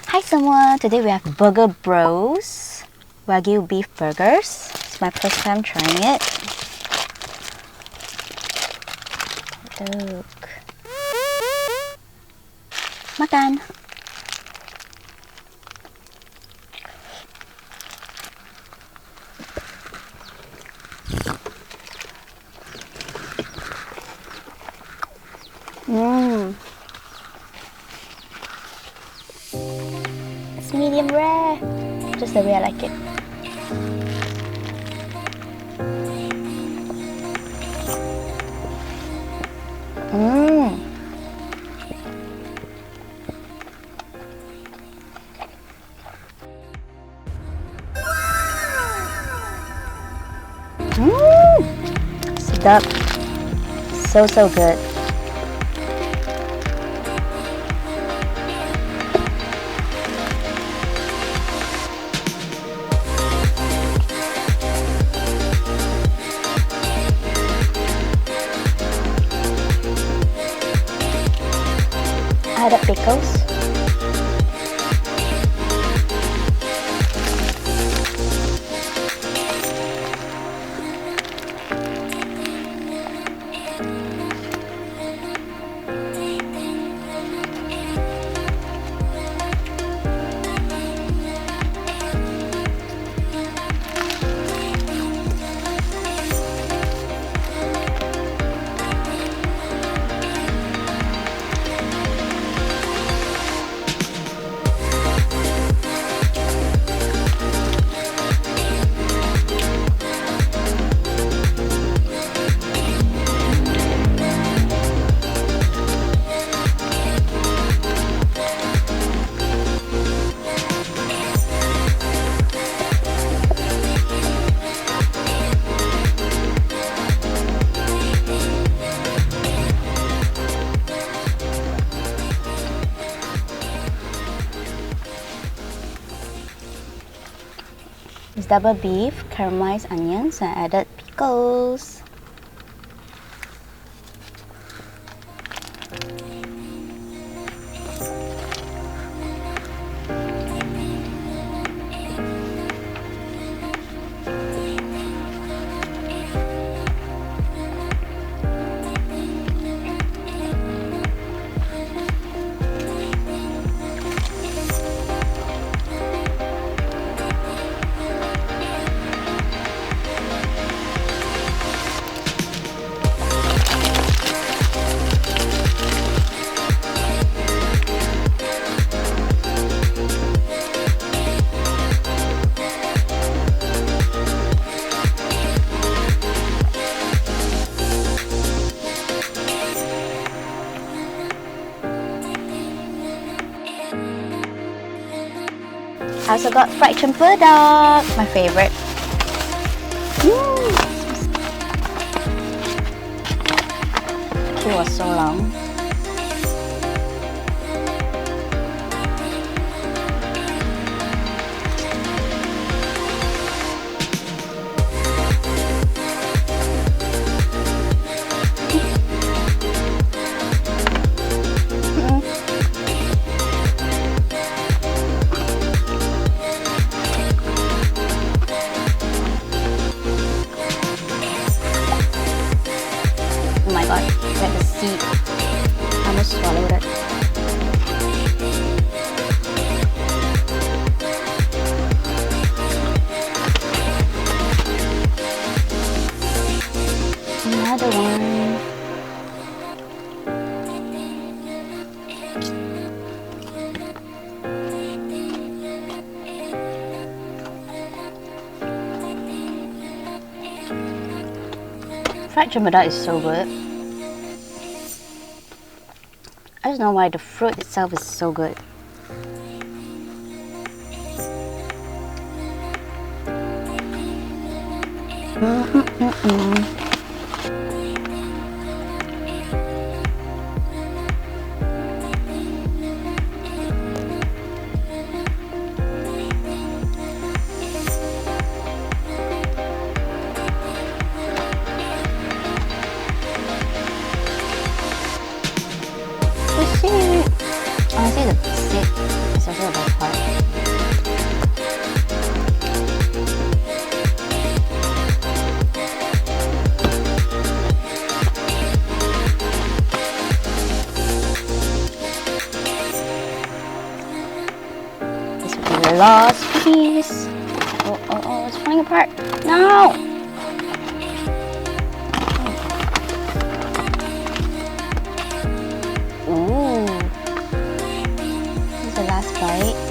Hi semua, today we have Burger Bros Wagyu beef burgers. It's my first time trying it. Look. Makan. It's medium rare, just the way I like it. Sedap. So good. Ada pickles. It's double beef, caramelized onions, and added pickles. I also got fried cempedak, my favorite. The queue was so long. Oh my god, look at the seed. I almost swallowed it. Another one. Fried cempedak is so good. I don't know why the fruit itself is so good. Honestly, the seed is also the best part. last piece. Oh, oh, oh, it's falling apart. No! Ooh. This is the last bite.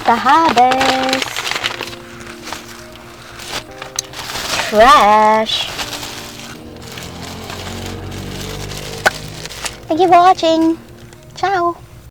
The harvest. Trash. Thank you for watching. Ciao.